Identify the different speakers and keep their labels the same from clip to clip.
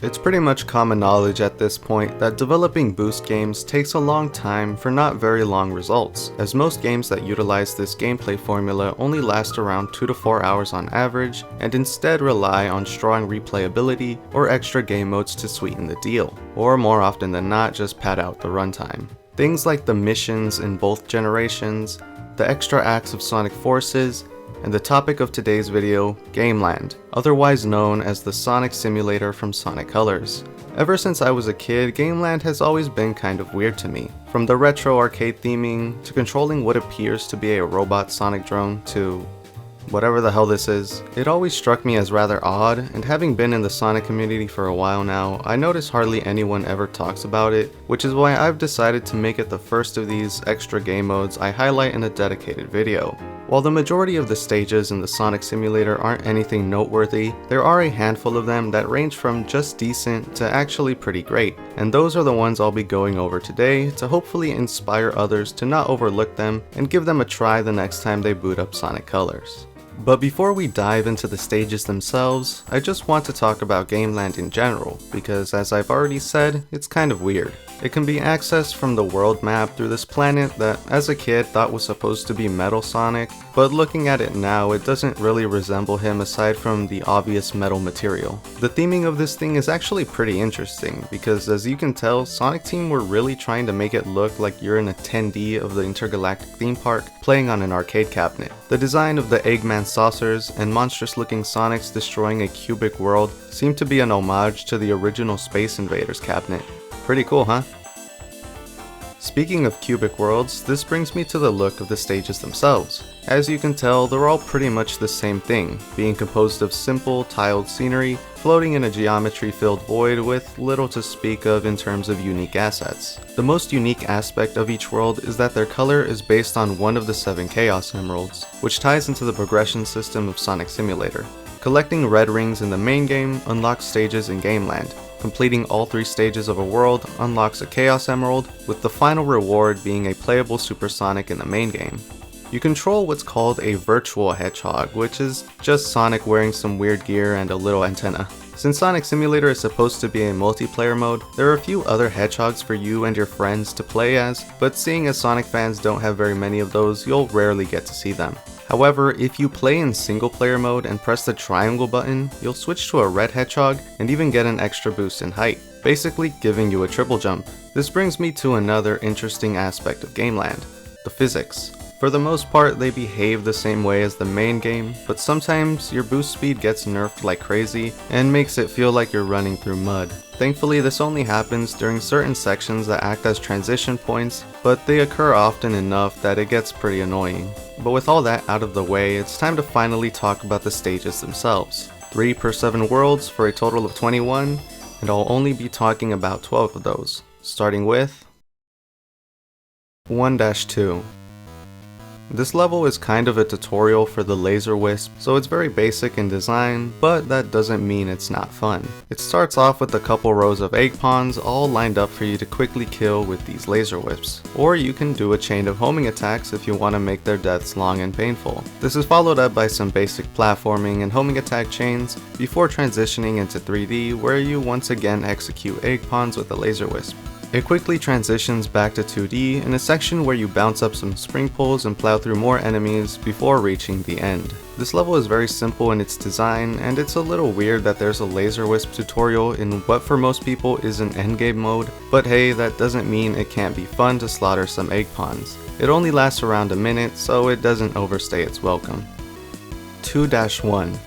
Speaker 1: It's pretty much common knowledge at this point that developing boost games takes a long time for not very long results, as most games that utilize this gameplay formula only last around 2 to 4 hours on average, and instead rely on strong replayability or extra game modes to sweeten the deal, or more often than not just pad out the runtime. Things like the missions in both generations, the extra acts of Sonic Forces, and the topic of today's video, Gameland, otherwise known as the Sonic simulator from Sonic Colors. Ever since I was a kid, Gameland has always been kind of weird to me. From the retro arcade theming, to controlling what appears to be a robot Sonic drone, to whatever the hell this is, it always struck me as rather odd, and having been in the Sonic community for a while now, I notice hardly anyone ever talks about it, which is why I've decided to make it the first of these extra game modes I highlight in a dedicated video. While the majority of the stages in the Sonic simulator aren't anything noteworthy, there are a handful of them that range from just decent to actually pretty great, and those are the ones I'll be going over today to hopefully inspire others to not overlook them and give them a try the next time they boot up Sonic Colors. But before we dive into the stages themselves, I just want to talk about Gameland in general, because as I've already said, it's kind of weird. It can be accessed from the world map through this planet that as a kid thought was supposed to be Metal Sonic, but looking at it now it doesn't really resemble him aside from the obvious metal material. The theming of this thing is actually pretty interesting, because as you can tell, Sonic Team were really trying to make it look like you're in a 10D of the intergalactic theme park playing on an arcade cabinet. The design of the Eggman saucers and monstrous looking Sonics destroying a cubic world seem to be an homage to the original Space Invaders cabinet. Pretty cool, huh? Speaking of cubic worlds, this brings me to the look of the stages themselves. As you can tell, they're all pretty much the same thing, being composed of simple, tiled scenery, floating in a geometry-filled void with little to speak of in terms of unique assets. The most unique aspect of each world is that their color is based on one of the 7 Chaos Emeralds, which ties into the progression system of Sonic Simulator. Collecting red rings in the main game unlocks stages in Gameland. Completing all 3 stages of a world unlocks a Chaos Emerald, with the final reward being a playable Super Sonic in the main game. You control what's called a virtual Hedgehog, which is just Sonic wearing some weird gear and a little antenna. Since Sonic Simulator is supposed to be a multiplayer mode, there are a few other Hedgehogs for you and your friends to play as, but seeing as Sonic fans don't have very many of those, you'll rarely get to see them. However, if you play in single player mode and press the triangle button, you'll switch to a red Hedgehog and even get an extra boost in height, basically giving you a triple jump. This brings me to another interesting aspect of Gameland, the physics. For the most part, they behave the same way as the main game, but sometimes your boost speed gets nerfed like crazy and makes it feel like you're running through mud. Thankfully, this only happens during certain sections that act as transition points, but they occur often enough that it gets pretty annoying. But with all that out of the way, it's time to finally talk about the stages themselves. 3 per 7 worlds for a total of 21, and I'll only be talking about 12 of those, starting with 1-2. This level is kind of a tutorial for the Laser Wisp, so it's very basic in design, but that doesn't mean it's not fun. It starts off with a couple rows of egg pawns all lined up for you to quickly kill with these Laser Wisps. Or you can do a chain of homing attacks if you want to make their deaths long and painful. This is followed up by some basic platforming and homing attack chains before transitioning into 3D, where you once again execute egg pawns with a Laser Wisp. It quickly transitions back to 2D in a section where you bounce up some spring poles and plow through more enemies before reaching the end. This level is very simple in its design, and it's a little weird that there's a Laser Wisp tutorial in what for most people is an endgame mode, but hey, that doesn't mean it can't be fun to slaughter some egg pawns. It only lasts around a minute, so it doesn't overstay its welcome. 2-1.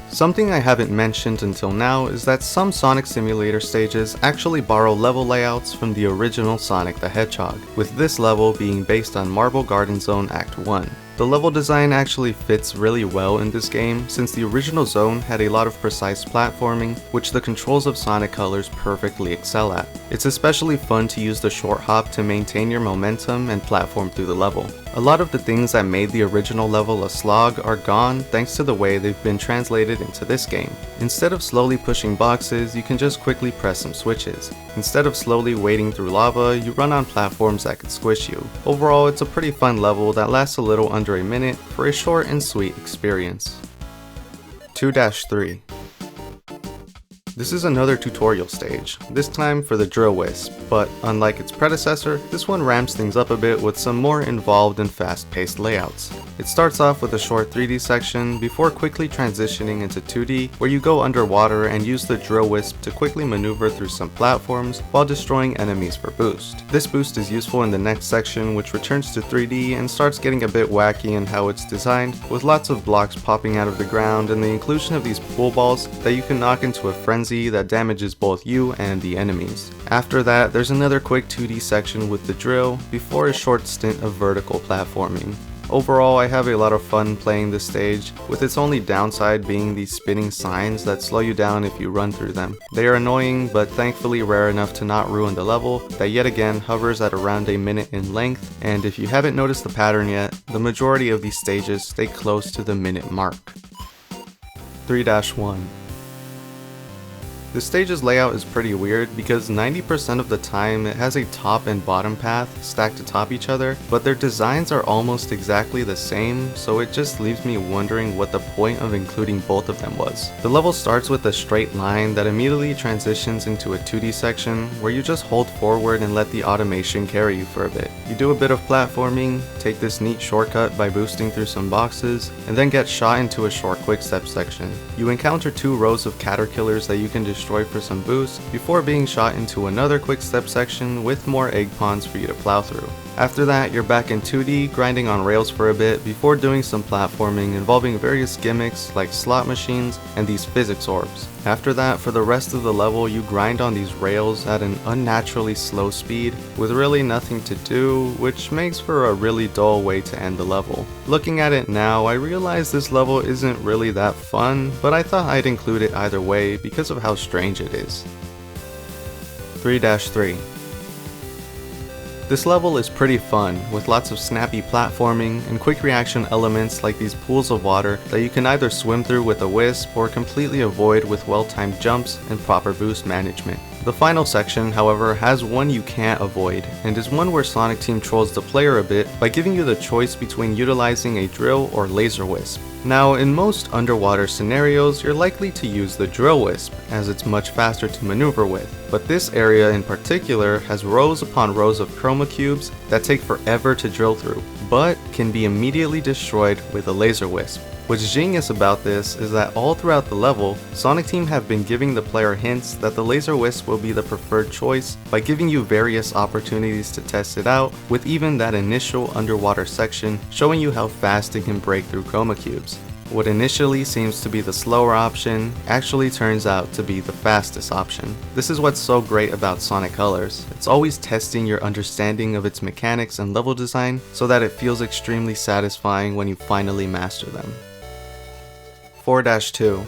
Speaker 1: Something I haven't mentioned until now is that some Sonic Simulator stages actually borrow level layouts from the original Sonic the Hedgehog, with this level being based on Marble Garden Zone Act 1. The level design actually fits really well in this game, since the original zone had a lot of precise platforming, which the controls of Sonic Colors perfectly excel at. It's especially fun to use the short hop to maintain your momentum and platform through the level. A lot of the things that made the original level a slog are gone thanks to the way they've been translated into this game. Instead of slowly pushing boxes, you can just quickly press some switches. Instead of slowly wading through lava, you run on platforms that could squish you. Overall, it's a pretty fun level that lasts a little under a minute for a short and sweet experience. 2-3. This is another tutorial stage, this time for the Drill Wisp, but unlike its predecessor, this one ramps things up a bit with some more involved and fast-paced layouts. It starts off with a short 3D section before quickly transitioning into 2D, where you go underwater and use the Drill Wisp to quickly maneuver through some platforms while destroying enemies for boost. This boost is useful in the next section, which returns to 3D and starts getting a bit wacky in how it's designed, with lots of blocks popping out of the ground and the inclusion of these pool balls that you can knock into a frenzy that damages both you and the enemies. After that, there's another quick 2D section with the drill, before a short stint of vertical platforming. Overall, I have a lot of fun playing this stage, with its only downside being these spinning signs that slow you down if you run through them. They are annoying, but thankfully rare enough to not ruin the level, that yet again hovers at around a minute in length, and if you haven't noticed the pattern yet, the majority of these stages stay close to the minute mark. 3-1. The stage's layout is pretty weird because 90% of the time it has a top and bottom path stacked atop each other, but their designs are almost exactly the same, so it just leaves me wondering what the point of including both of them was. The level starts with a straight line that immediately transitions into a 2D section where you just hold forward and let the automation carry you for a bit. You do a bit of platforming, take this neat shortcut by boosting through some boxes, and then get shot into a short quick step section. You encounter 2 rows of caterpillars that you can destroy for some boost before being shot into another quick step section with more egg ponds for you to plow through. After that, you're back in 2D, grinding on rails for a bit before doing some platforming involving various gimmicks like slot machines and these physics orbs. After that, for the rest of the level, you grind on these rails at an unnaturally slow speed with really nothing to do, which makes for a really dull way to end the level. Looking at it now, I realize this level isn't really that fun, but I thought I'd include it either way because of how strange it is. 3-3. This level is pretty fun, with lots of snappy platforming and quick reaction elements like these pools of water that you can either swim through with a wisp or completely avoid with well-timed jumps and proper boost management. The final section, however, has one you can't avoid, and is one where Sonic Team trolls the player a bit by giving you the choice between utilizing a drill or laser wisp. Now, in most underwater scenarios, you're likely to use the drill wisp, as it's much faster to maneuver with, but this area in particular has rows upon rows of chroma cubes that take forever to drill through, but can be immediately destroyed with a laser wisp. What's genius about this is that all throughout the level, Sonic Team have been giving the player hints that the laser wisp will be the preferred choice by giving you various opportunities to test it out, with even that initial underwater section showing you how fast it can break through chroma cubes. What initially seems to be the slower option actually turns out to be the fastest option. This is what's so great about Sonic Colors. It's always testing your understanding of its mechanics and level design so that it feels extremely satisfying when you finally master them. 4-2.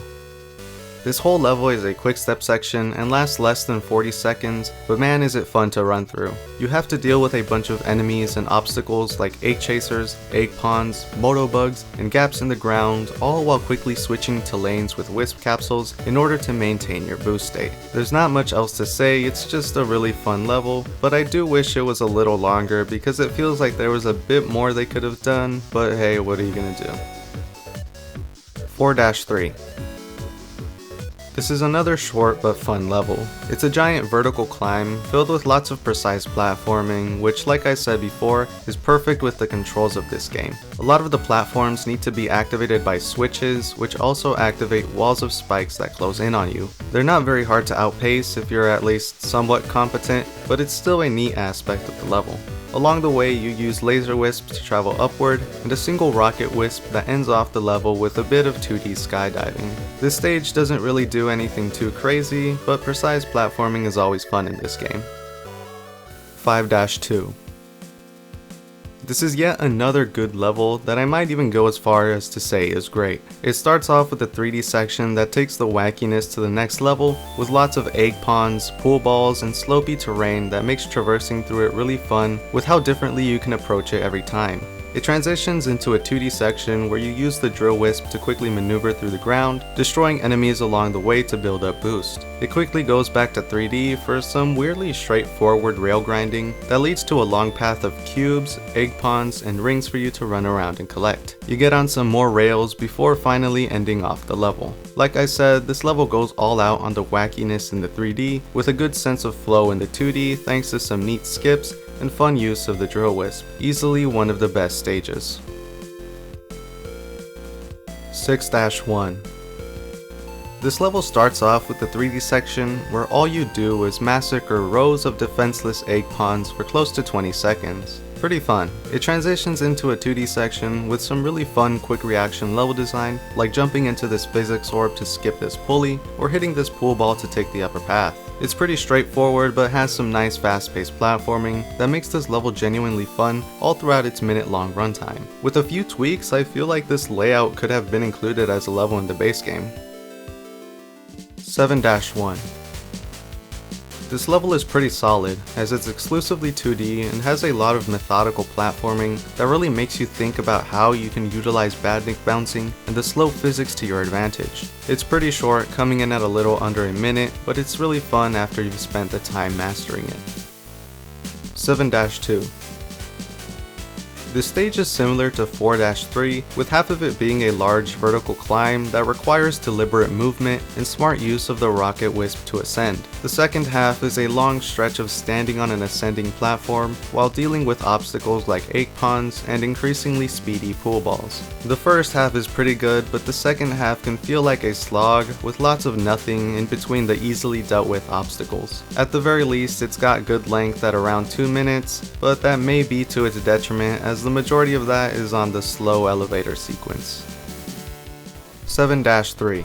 Speaker 1: This whole level is a quick step section and lasts less than 40 seconds, but man is it fun to run through. You have to deal with a bunch of enemies and obstacles like egg chasers, egg ponds, moto bugs, and gaps in the ground, all while quickly switching to lanes with wisp capsules in order to maintain your boost state. There's not much else to say, it's just a really fun level, but I do wish it was a little longer because it feels like there was a bit more they could have done, but hey, what are you gonna do? 4-3. This is another short but fun level. It's a giant vertical climb filled with lots of precise platforming, which, like I said before, is perfect with the controls of this game. A lot of the platforms need to be activated by switches, which also activate walls of spikes that close in on you. They're not very hard to outpace if you're at least somewhat competent, but it's still a neat aspect of the level. Along the way, you use laser wisps to travel upward, and a single rocket wisp that ends off the level with a bit of 2D skydiving. This stage doesn't really do anything too crazy, but precise platforming is always fun in this game. 5-2. This is yet another good level that I might even go as far as to say is great. It starts off with a 3D section that takes the wackiness to the next level, with lots of egg ponds, pool balls, and slopey terrain that makes traversing through it really fun with how differently you can approach it every time. It transitions into a 2D section where you use the drill wisp to quickly maneuver through the ground, destroying enemies along the way to build up boost. It quickly goes back to 3D for some weirdly straightforward rail grinding that leads to a long path of cubes, egg ponds, and rings for you to run around and collect. You get on some more rails before finally ending off the level. Like I said, this level goes all out on the wackiness in the 3D, with a good sense of flow in the 2D thanks to some neat skips and fun use of the drill wisp. Easily one of the best stages. 6-1. This level starts off with the 3D section where all you do is massacre rows of defenseless egg ponds for close to 20 seconds. Pretty fun. It transitions into a 2D section with some really fun quick reaction level design, like jumping into this physics orb to skip this pulley, or hitting this pool ball to take the upper path. It's pretty straightforward but has some nice fast-paced platforming that makes this level genuinely fun all throughout its minute-long runtime. With a few tweaks, I feel like this layout could have been included as a level in the base game. 7-1. This level is pretty solid, as it's exclusively 2D and has a lot of methodical platforming that really makes you think about how you can utilize badnik bouncing and the slow physics to your advantage. It's pretty short, coming in at a little under a minute, but it's really fun after you've spent the time mastering it. 7-2. This stage is similar to 4-3, with half of it being a large vertical climb that requires deliberate movement and smart use of the rocket wisp to ascend. The second half is a long stretch of standing on an ascending platform while dealing with obstacles like egg ponds and increasingly speedy pool balls. The first half is pretty good, but the second half can feel like a slog with lots of nothing in between the easily dealt with obstacles. At the very least, it's got good length at around 2 minutes, but that may be to its detriment as the majority of that is on the slow elevator sequence. 7-3.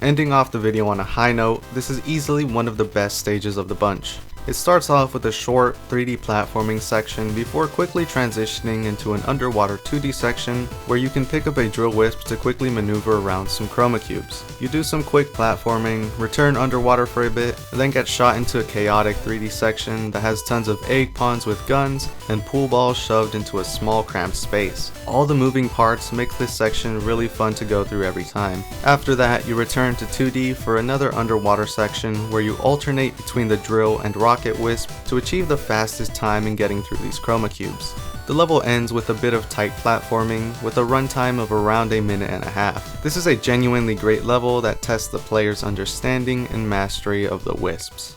Speaker 1: Ending off the video on a high note, this is easily one of the best stages of the bunch. It starts off with a short 3D platforming section before quickly transitioning into an underwater 2D section where you can pick up a drill wisp to quickly maneuver around some chroma cubes. You do some quick platforming, return underwater for a bit, and then get shot into a chaotic 3D section that has tons of egg ponds with guns and pool balls shoved into a small cramped space. All the moving parts make this section really fun to go through every time. After that, you return to 2D for another underwater section where you alternate between the drill and rocket wisp to achieve the fastest time in getting through these chroma cubes. The level ends with a bit of tight platforming with a runtime of around a minute and a half. This is a genuinely great level that tests the player's understanding and mastery of the wisps.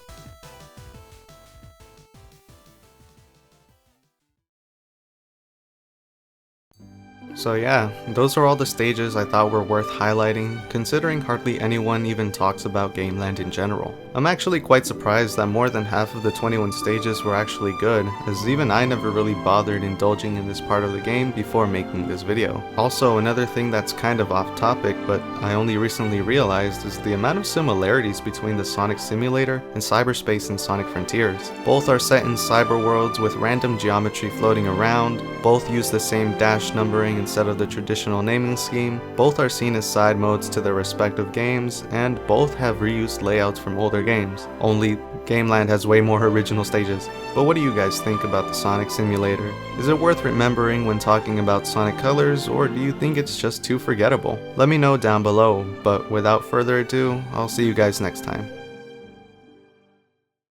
Speaker 1: So yeah, those are all the stages I thought were worth highlighting, considering hardly anyone even talks about Gameland in general. I'm actually quite surprised that more than half of the 21 stages were actually good, as even I never really bothered indulging in this part of the game before making this video. Also, another thing that's kind of off topic, but I only recently realized, is the amount of similarities between the Sonic Simulator and Cyberspace and Sonic Frontiers. Both are set in cyber worlds with random geometry floating around, both use the same dash numbering instead of the traditional naming scheme, both are seen as side modes to their respective games, and both have reused layouts from older games. Only Gameland has way more original stages. But what do you guys think about the Sonic Simulator? Is it worth remembering when talking about Sonic Colors, or do you think it's just too forgettable? Let me know down below, but without further ado, I'll see you guys next time.